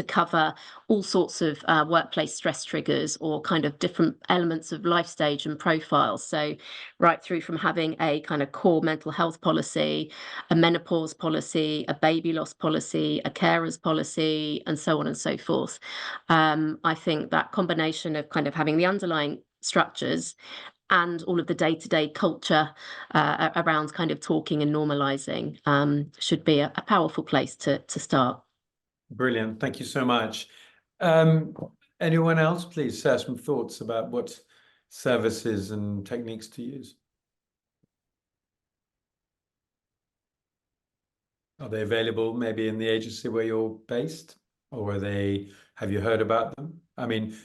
[SPEAKER 5] cover all sorts of workplace stress triggers or kind of different elements of life stage and profiles. So right through from having a kind of core mental health policy, a menopause policy, a baby loss policy, a carers policy, and so on and so forth. I think that combination of kind of having the underlying structures and all of the day-to-day culture around kind of talking and normalizing should be a powerful place to start.
[SPEAKER 1] Brilliant. Thank you so much. Anyone else, please share some thoughts about what services and techniques to use. Are they available maybe in the agency where you're based, or have you heard about them? I mean,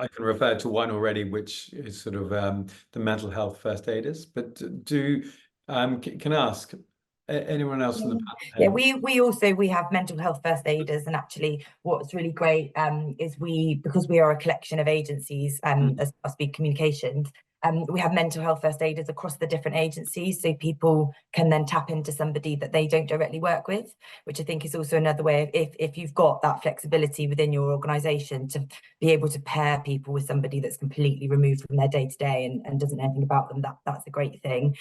[SPEAKER 1] I can refer to one already, which is sort of the mental health first aiders, but can I ask anyone else in the panel?
[SPEAKER 3] Yeah, we have mental health first aiders, and actually what's really great is because we are a collection of agencies as Speak Communications, We have mental health first aiders across the different agencies, so people can then tap into somebody that they don't directly work with, which I think is also another way of, if you've got that flexibility within your organisation to be able to pair people with somebody that's completely removed from their day-to-day and doesn't know anything about them, that's a great thing.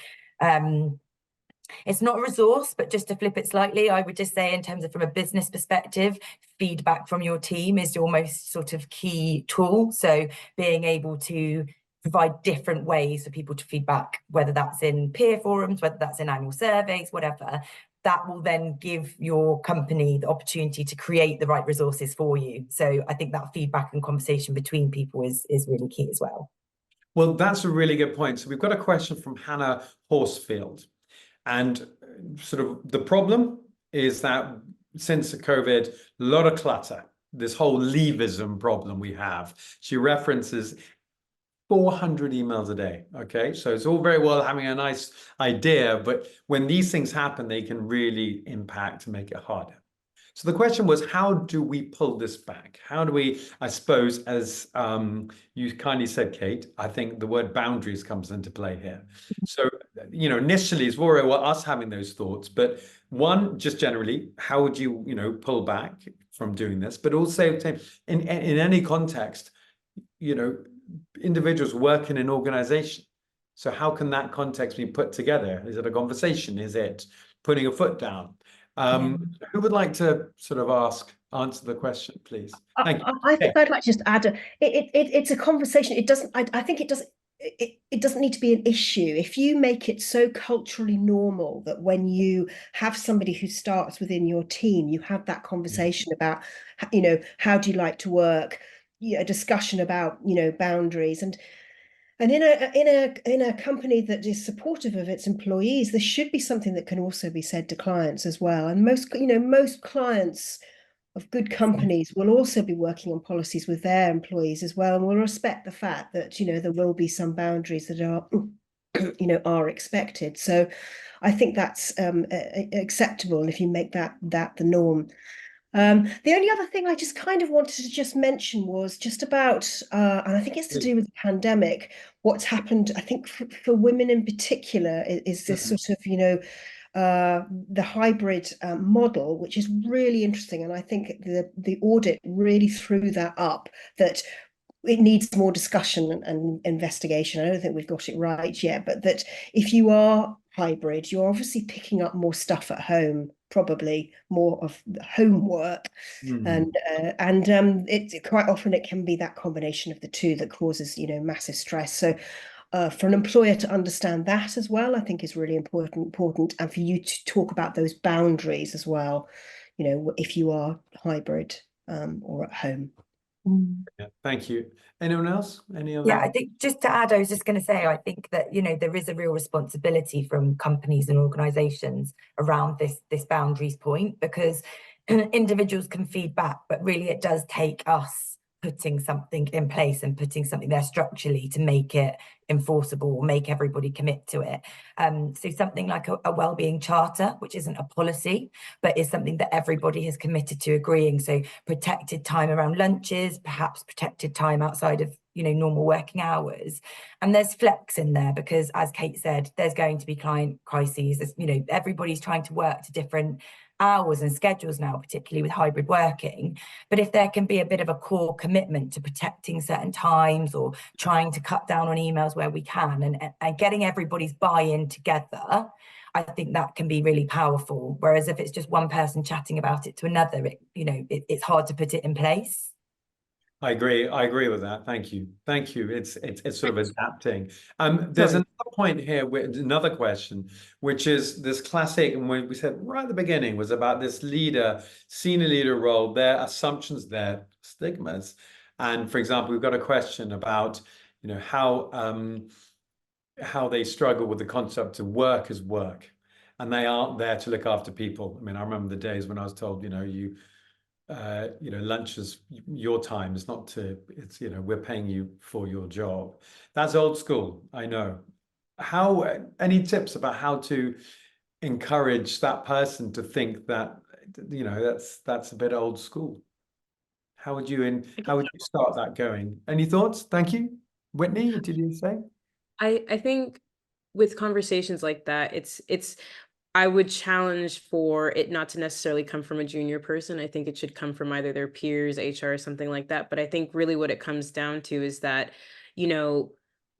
[SPEAKER 3] It's not a resource, but just to flip it slightly, I would just say in terms of from a business perspective, feedback from your team is your most sort of key tool. So being able to provide different ways for people to feedback, whether that's in peer forums, whether that's in annual surveys, whatever, that will then give your company the opportunity to create the right resources for you. So I think that feedback and conversation between people is really key as well.
[SPEAKER 1] Well, that's a really good point. So we've got a question from Hannah Horsfield. And sort of the problem is that since the COVID, a lot of clutter, this whole leavism problem we have. She references 400 emails a day. Okay, so it's all very well having a nice idea, but when these things happen, they can really impact and make it harder. So the question was, how do we pull this back? How do we, I suppose, as you kindly said, Kate, I think the word boundaries comes into play here. So, you know, initially it's very well us having those thoughts, but one, just generally, how would you, you know, pull back from doing this? But also in any context, you know, individuals work in an organization. So how can that context be put together? Is it a conversation? Is it putting a foot down? Who would like to sort of answer the question, please? Thank you.
[SPEAKER 2] I think I'd like to just add, it's a conversation. It doesn't, I think it doesn't, it doesn't need to be an issue. If you make it so culturally normal that when you have somebody who starts within your team, you have that conversation about, you know, how do you like to work, a discussion about, you know, boundaries. And in a company that is supportive of its employees, there should be something that can also be said to clients as well. And most clients of good companies will also be working on policies with their employees as well, and will respect the fact that, you know, there will be some boundaries that are, you know, are expected. So I think that's acceptable if you make that the norm. The only other thing I just kind of wanted to just mention was just about, and I think it's to do with the pandemic, what's happened, I think for women in particular, is this sort of, you know, the hybrid model, which is really interesting. And I think the audit really threw that up, that it needs more discussion and investigation. I don't think we've got it right yet, but that if you are hybrid, you're obviously picking up more stuff at home, probably more of homework, and it quite often it can be that combination of the two that causes, you know, massive stress. So for an employer to understand that as well, I think is really important, and for you to talk about those boundaries as well, you know, if you are hybrid or at home.
[SPEAKER 1] Yeah, thank you. Anyone else? Any other?
[SPEAKER 3] Yeah, I think just to add, I was just going to say, I think that, you know, there is a real responsibility from companies and organizations around this boundaries point, because individuals can feed back, but really it does take us putting something in place and putting something there structurally to make it enforceable, make everybody commit to it. So something like a wellbeing charter, which isn't a policy, but is something that everybody has committed to agreeing. So protected time around lunches, perhaps protected time outside of, you know, normal working hours. And there's flex in there because, as Kate said, there's going to be client crises. There's, you know, everybody's trying to work to different hours and schedules now, particularly with hybrid working. But if there can be a bit of a core commitment to protecting certain times or trying to cut down on emails where we can, and getting everybody's buy-in together, I think that can be really powerful. Whereas if it's just one person chatting about it to another, it's hard to put it in place.
[SPEAKER 1] I agree with that. Thank you. It's sort of adapting. There's another point here with another question, which is this classic, and we said right at the beginning, was about this senior leader role, their assumptions, their stigmas. And for example, we've got a question about, you know, how they struggle with the concept of work as work, and they aren't there to look after people. I mean, I remember the days when I was told, you know, lunch is your time. It's, you know, we're paying you for your job. That's old school, I know. Any tips about how to encourage that person to think that, you know, that's a bit old school? How would you start that going? Any thoughts? Thank you. Whitney, did you say?
[SPEAKER 4] I think with conversations like that, I would challenge for it not to necessarily come from a junior person. I think it should come from either their peers, HR, or something like that. But I think really what it comes down to is that, you know,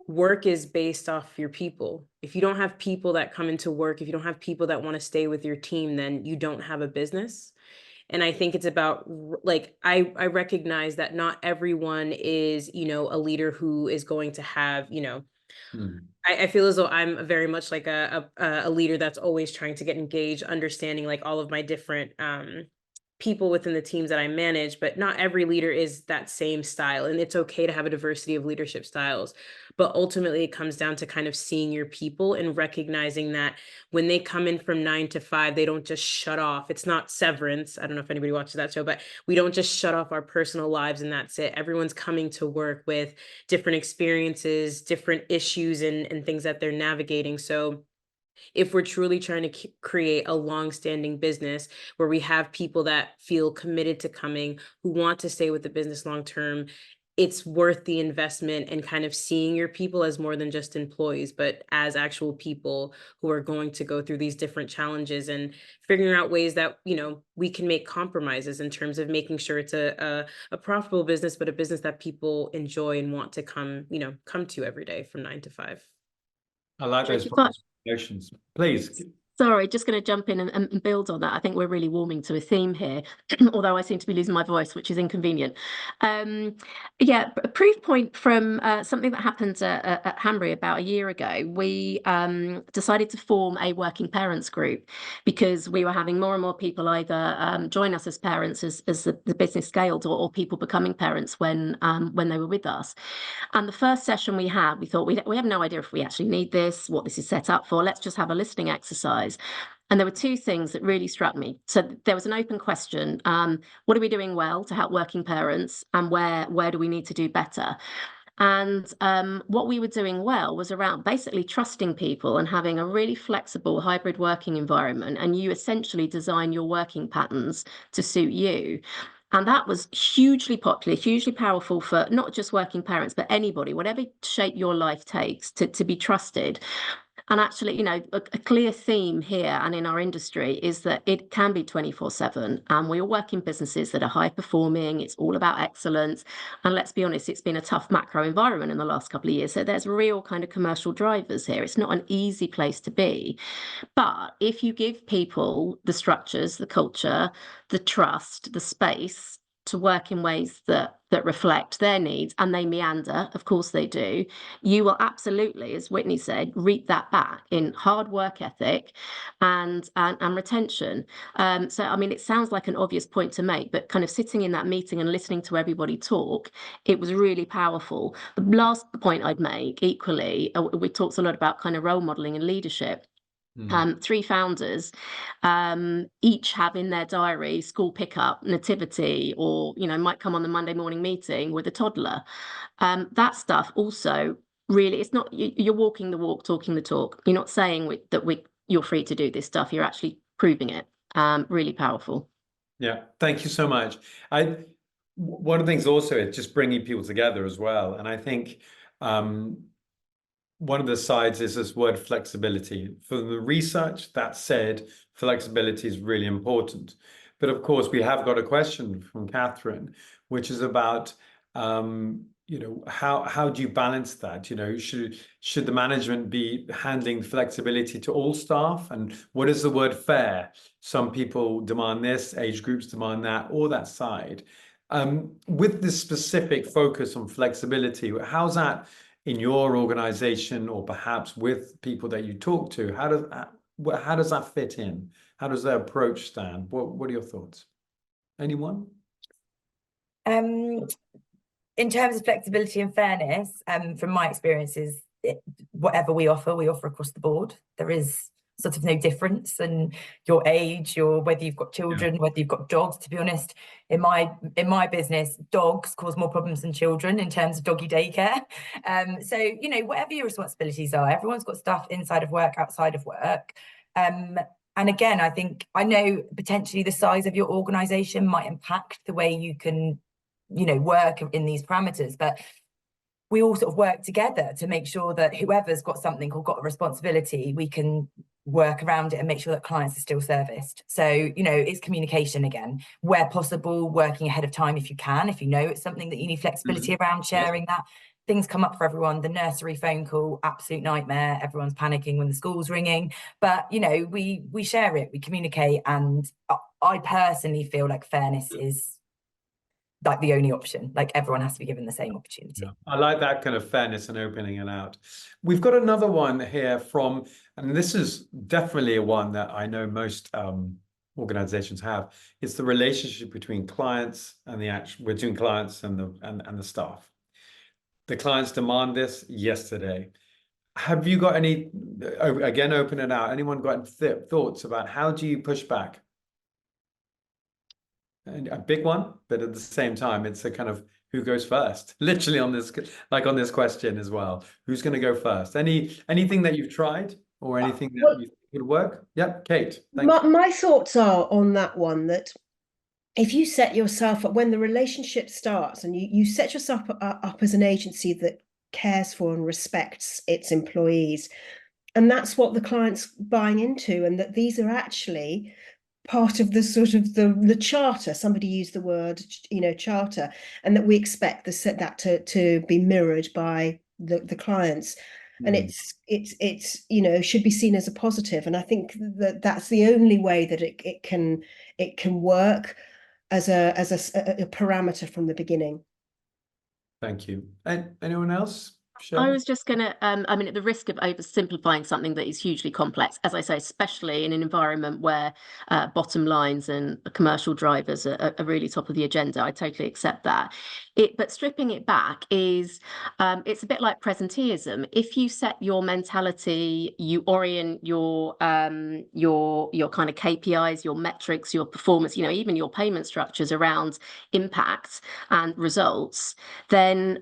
[SPEAKER 4] work is based off your people. If you don't have people that come into work, if you don't have people that want to stay with your team, then you don't have a business. And I think it's about like, I recognize that not everyone is, you know, a leader who is going to have, you know, I feel as though I'm very much like a leader that's always trying to get engaged, understanding like all of my different people within the teams that I manage, but not every leader is that same style. And it's okay to have a diversity of leadership styles. But ultimately, it comes down to kind of seeing your people and recognizing that when they come in from 9 to 5, they don't just shut off. It's not Severance. I don't know if anybody watches that show, but we don't just shut off our personal lives and that's it. Everyone's coming to work with different experiences, different issues, and things that they're navigating. So if we're truly trying to create a long-standing business where we have people that feel committed to coming, who want to stay with the business long term, it's worth the investment and kind of seeing your people as more than just employees, but as actual people who are going to go through these different challenges and figuring out ways that, you know, we can make compromises in terms of making sure it's a profitable business, but a business that people enjoy and want to come to every day from 9 to 5.
[SPEAKER 1] I like those notions. Please.
[SPEAKER 5] Sorry, just going to jump in and build on that. I think we're really warming to a theme here, although I seem to be losing my voice, which is inconvenient. Yeah, a proof point from something that happened at Hanbury about a year ago. We decided to form a working parents group because we were having more and more people either join us as parents as the business scaled, or people becoming parents when they were with us. And the first session we had, we thought we have no idea if we actually need this, what this is set up for. Let's just have a listening exercise. And there were two things that really struck me. So there was an open question. What are we doing well to help working parents, and where do we need to do better? And what we were doing well was around basically trusting people and having a really flexible hybrid working environment. And you essentially design your working patterns to suit you. And that was hugely popular, hugely powerful for not just working parents, but anybody, whatever shape your life takes, to be trusted. And actually, you know, a clear theme here and in our industry is that it can be 24/7. And we all work in businesses that are high performing. It's all about excellence. And let's be honest, it's been a tough macro environment in the last couple of years. So there's real kind of commercial drivers here. It's not an easy place to be. But if you give people the structures, the culture, the trust, the space to work in ways that reflect their needs, and they meander, of course they do, you will absolutely, as Whitney said, reap that back in hard work ethic and retention. So, I mean, it sounds like an obvious point to make, but kind of sitting in that meeting and listening to everybody talk, it was really powerful. The last point I'd make, equally, we talked a lot about kind of role modeling and leadership. 3 founders each have in their diary school pickup, nativity, or, you know, might come on the Monday morning meeting with a toddler. That stuff also really, it's not, you're walking the walk, talking the talk. You're not saying you're free to do this stuff. You're actually proving it. Really powerful.
[SPEAKER 1] Yeah, thank you so much. One of the things also is just bringing people together as well. And I think one of the sides is this word flexibility. For the research, that said, flexibility is really important. But of course, we have got a question from Catherine, which is about, you know, how do you balance that? You know, should the management be handling flexibility to all staff? And what is the word fair? Some people demand this, age groups demand that, or that side. With this specific focus on flexibility, how's that in your organization, or perhaps with people that you talk to? How does that fit in? How does their approach stand? What are your thoughts? Anyone?
[SPEAKER 3] In terms of flexibility and fairness, from my experiences, whatever we offer across the board. There is sort of no difference in your age, whether you've got children, whether you've got dogs. To be honest, in my business, dogs cause more problems than children in terms of doggy daycare. So, you know, whatever your responsibilities are, everyone's got stuff inside of work, outside of work. And again, I know potentially the size of your organization might impact the way you can, you know, work in these parameters, but we all sort of work together to make sure that whoever's got something or got a responsibility, we can work around it and make sure that clients are still serviced. So, you know, it's communication again, where possible, working ahead of time if you can, if you know it's something that you need flexibility around, sharing that. Things come up for everyone. The nursery phone call, absolute nightmare. Everyone's panicking when the school's ringing. But, you know, we share it, we communicate. And I personally feel like fairness is like the only option. Like everyone has to be given the same opportunity.
[SPEAKER 1] Yeah. I like that kind of fairness and opening it out. We've got another one here from, and this is definitely a one that I know most organizations have. It's the relationship between clients and between clients and the staff. The clients demand this yesterday. Have you got any, again, open it out. Anyone got thoughts about how do you push back? And a big one, but at the same time, it's a kind of who goes first, literally on this, like on this question as well. Who's going to go first? Anything that you've tried or anything that you think would work? Yep, Kate.
[SPEAKER 2] My thoughts are on that one that if you set yourself up when the relationship starts and you set yourself up as an agency that cares for and respects its employees, and that's what the client's buying into, and that these are actually part of the sort of the charter. Somebody used the word, you know, charter, and that we expect that to be mirrored by the clients. And it's you know, should be seen as a positive. And I think that that's the only way that it can work as a parameter from the beginning.
[SPEAKER 1] Thank you. And anyone else?
[SPEAKER 5] I was just going to, I mean, at the risk of oversimplifying something that is hugely complex, as I say, especially in an environment where bottom lines and commercial drivers are really top of the agenda, I totally accept that. But stripping it back is, it's a bit like presenteeism. If you set your mentality, you orient your kind of KPIs, your metrics, your performance, you know, even your payment structures around impact and results, then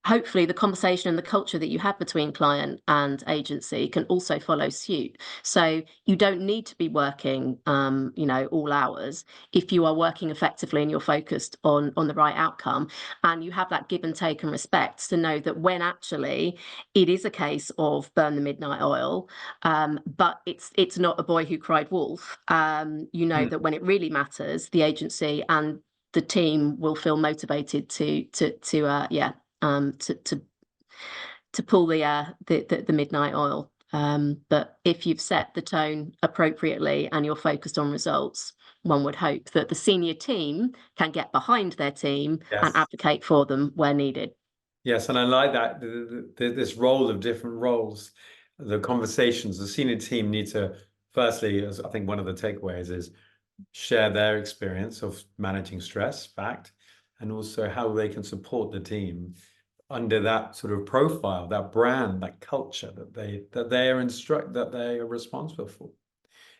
[SPEAKER 5] hopefully the conversation and the culture that you have between client and agency can also follow suit. So you don't need to be working, you know, all hours if you are working effectively and you're focused on the right outcome, and you have that give and take and respect to know that when actually it is a case of burn the midnight oil, but it's not a boy who cried wolf. You know that when it really matters, the agency and the team will feel motivated to pull the midnight oil. But if you've set the tone appropriately and you're focused on results, one would hope that the senior team can get behind their team and advocate for them where needed.
[SPEAKER 1] Yes, and I like that this role of different roles, the conversations. The senior team need to, firstly, as I think one of the takeaways is, share their experience of managing stress, fact, and also how they can support the team under that sort of profile, that brand, that culture that they are responsible for.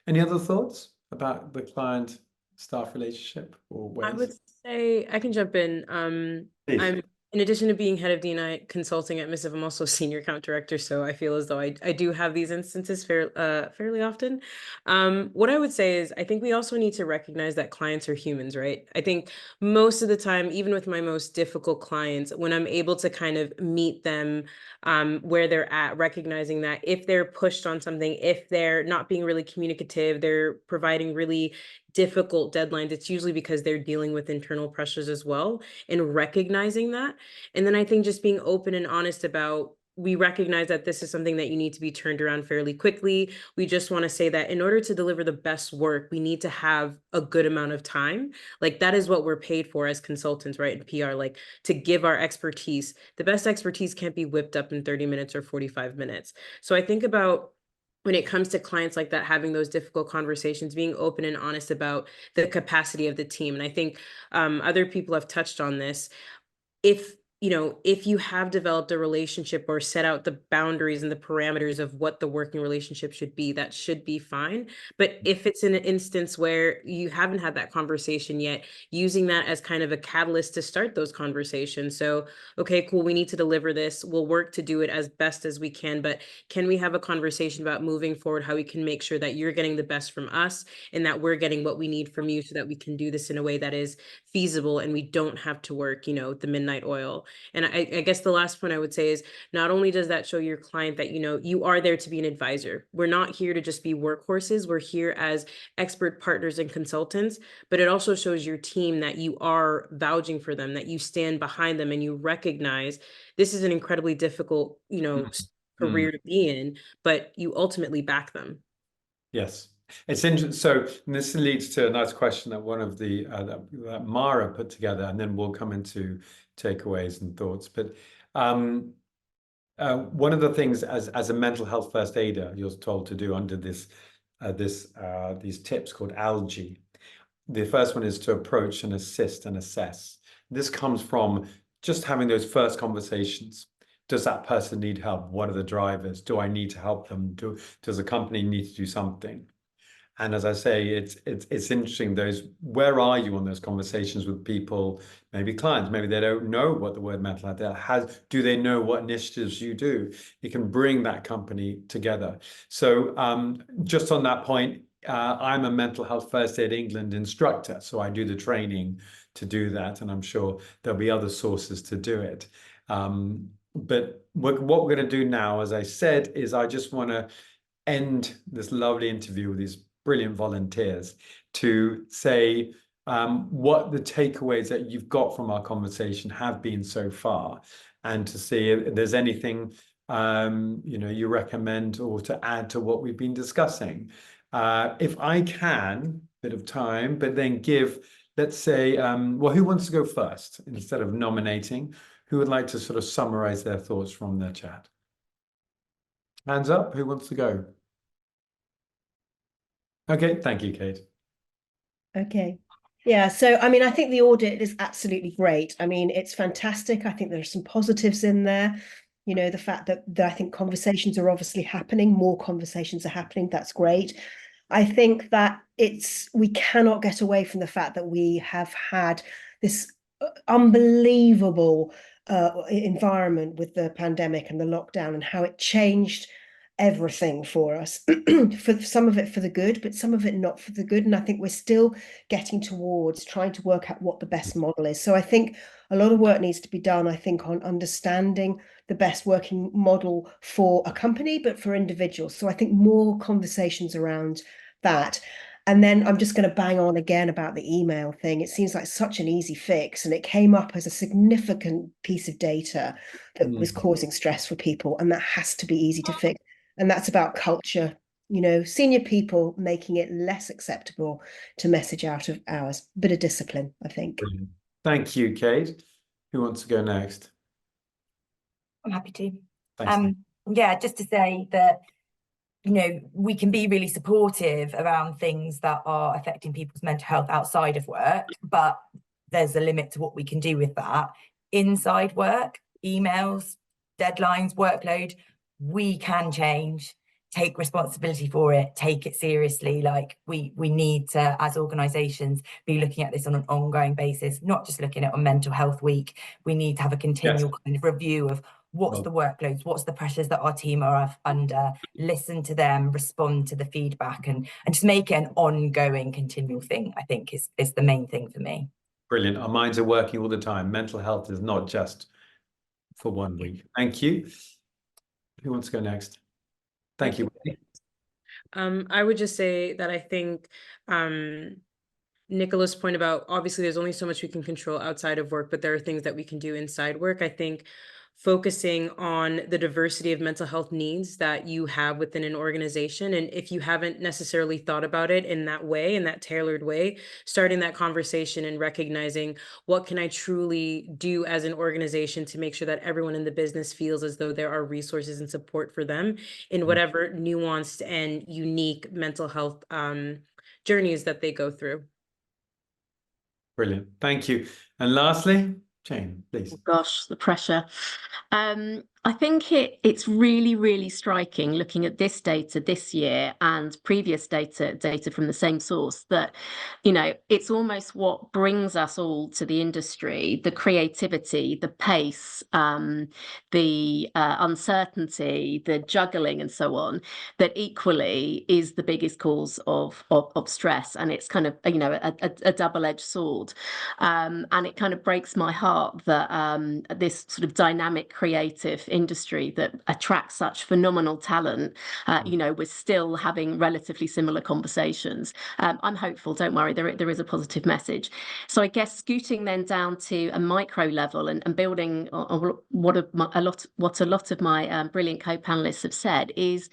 [SPEAKER 1] Any other thoughts about the client staff relationship or ways?
[SPEAKER 4] I would say I can jump in.
[SPEAKER 1] Please.
[SPEAKER 4] In addition to being head of DE&I consulting at Missive, I'm also senior account director, so I feel as though I do have these instances fairly often. What I would say is I think we also need to recognize that clients are humans, right? I think most of the time, even with my most difficult clients, when I'm able to kind of meet them where they're at, recognizing that if they're pushed on something, if they're not being really communicative, they're providing really difficult deadlines, it's usually because they're dealing with internal pressures as well, and recognizing that. And then I think just being open and honest about, we recognize that this is something that you need to be turned around fairly quickly. We just want to say that in order to deliver the best work, we need to have a good amount of time. Like that is what we're paid for as consultants, right? In PR, like to give our expertise. The best expertise can't be whipped up in 30 minutes or 45 minutes. So I think about when it comes to clients like that, having those difficult conversations, being open and honest about the capacity of the team. And I think other people have touched on this. If you have developed a relationship or set out the boundaries and the parameters of what the working relationship should be, that should be fine. But if it's in an instance where you haven't had that conversation yet, using that as kind of a catalyst to start those conversations. So, okay, cool, we need to deliver this. We'll work to do it as best as we can, but can we have a conversation about moving forward, how we can make sure that you're getting the best from us and that we're getting what we need from you so that we can do this in a way that is feasible and we don't have to work, the midnight oil. And I guess the last point I would say is, not only does that show your client that, you know, you are there to be an advisor. We're not here to just be workhorses. We're here as expert partners and consultants, but it also shows your team that you are vouching for them, that you stand behind them, and you recognize this is an incredibly difficult, you know, career to be in, but you ultimately back them.
[SPEAKER 1] Yes. It's interesting. So this leads to a nice question that one of the that Mara put together, and then we'll come into takeaways and thoughts. But one of the things as a mental health first aider, you're told to do under these tips called ALGE. The first one is to approach and assist and assess. This comes from just having those first conversations. Does that person need help? What are the drivers? Do I need to help them? Does the company need to do something? And as I say, it's interesting, where are you on those conversations with people, maybe clients, maybe they don't know what the word mental health has. Do they know what initiatives you do? You can bring that company together. So just on that point, I'm a mental health first aid England instructor, so I do the training to do that, and I'm sure there'll be other sources to do it. But what we're going to do now, as I said, is I just want to end this lovely interview with these brilliant volunteers to say what the takeaways that you've got from our conversation have been so far, and to see if there's anything you recommend or to add to what we've been discussing. If I can, bit of time, but then give, let's say, well, who wants to go first instead of nominating? Who would like to sort of summarize their thoughts from the chat? Hands up, who wants to go? Okay, thank you, Kate.
[SPEAKER 2] Okay. Yeah, so I mean, I think the audit is absolutely great. I mean, it's fantastic. I think there are some positives in there. You know, the fact that I think conversations are obviously happening, more conversations are happening, that's great. I think that we cannot get away from the fact that we have had this unbelievable environment with the pandemic and the lockdown, and how it changed everything for us. For some of it for the good, but some of it not for the good. And I think we're still getting towards trying to work out what the best model is. So I think a lot of work needs to be done, I think, on understanding the best working model for a company, but for individuals. So I think more conversations around that. And then I'm just going to bang on again about the email thing. It seems like such an easy fix, and it came up as a significant piece of data that was causing stress for people, and that has to be easy to fix. And that's about culture, you know, senior people making it less acceptable to message out of hours. Bit of discipline, I think.
[SPEAKER 1] Brilliant. Thank you, Kate. Who wants to go next?
[SPEAKER 3] I'm happy to.
[SPEAKER 1] Thanks.
[SPEAKER 3] Yeah, just to say that, you know, we can be really supportive around things that are affecting people's mental health outside of work, but there's a limit to what we can do with that. Inside work, emails, deadlines, workload, we can change, take responsibility for it, take it seriously. Like we need to, as organizations, be looking at this on an ongoing basis, not just looking at on Mental Health Week. We need to have a continual kind of review of what's the workloads, what's the pressures that our team are under, listen to them, respond to the feedback, and just make it an ongoing, continual thing, I think is the main thing for me.
[SPEAKER 1] Brilliant. Our minds are working all the time. Mental health is not just for 1 week. Thank you. Who wants to go next? Thank you.
[SPEAKER 4] I would just say that I think Nicola's point about, obviously there's only so much we can control outside of work, but there are things that we can do inside work. I think focusing on the diversity of mental health needs that you have within an organization. And if you haven't necessarily thought about it in that way, in that tailored way, starting that conversation and recognizing what can I truly do as an organization to make sure that everyone in the business feels as though there are resources and support for them in whatever nuanced and unique mental health journeys that they go through.
[SPEAKER 1] Brilliant. Thank you. And lastly, Jane, please.
[SPEAKER 5] Gosh, the pressure. I think it's really, really striking looking at this data this year and previous data from the same source that, you know, it's almost what brings us all to the industry, the creativity, the pace, the uncertainty, the juggling and so on, that equally is the biggest cause of stress. And it's kind of, you know, a double-edged sword. And it kind of breaks my heart that this sort of dynamic, creative industry that attracts such phenomenal talent, you know, we're still having relatively similar conversations. I'm hopeful, don't worry, there is a positive message. So I guess scooting then down to a micro level and building on what a lot of my brilliant co-panelists have said is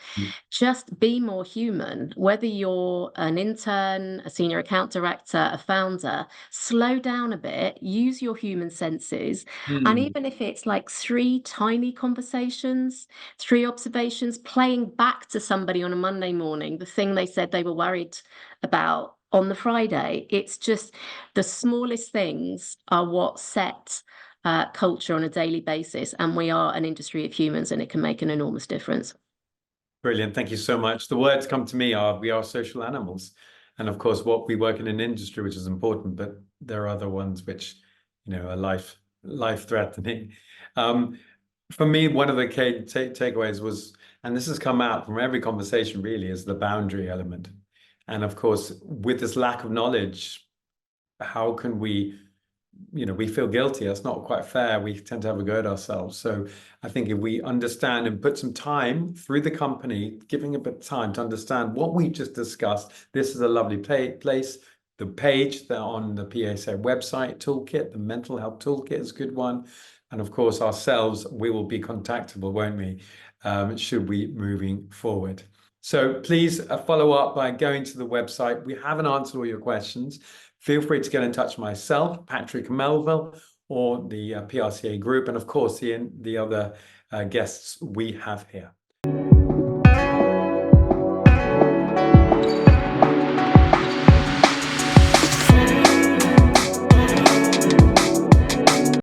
[SPEAKER 5] just be more human. Whether you're an intern, a senior account director, a founder, slow down a bit, use your human senses. And even if it's like 3 tiny conversations, 3 observations, playing back to somebody on a Monday morning, the thing they said they were worried about on the Friday, it's just the smallest things are what set culture on a daily basis. And we are an industry of humans, and it can make an enormous difference.
[SPEAKER 1] Brilliant. Thank you so much. The words come to me are, we are social animals. And of course, what we work in an industry, which is important, but there are other ones which, you know, are life threatening. For me, one of the key takeaways was, and this has come out from every conversation really, is the boundary element. And of course, with this lack of knowledge, how can we, you know, we feel guilty. That's not quite fair. We tend to have a go at ourselves. So I think if we understand and put some time through the company, giving a bit of time to understand what we just discussed, this is a lovely place. The page on the PRCA website toolkit, the mental health toolkit is a good one. And of course, ourselves, we will be contactable, won't we? Should we moving forward. So please follow up by going to the website. We haven't answered all your questions. Feel free to get in touch with myself, Patrick Melville, or the PRCA group, and of course the other guests we have here.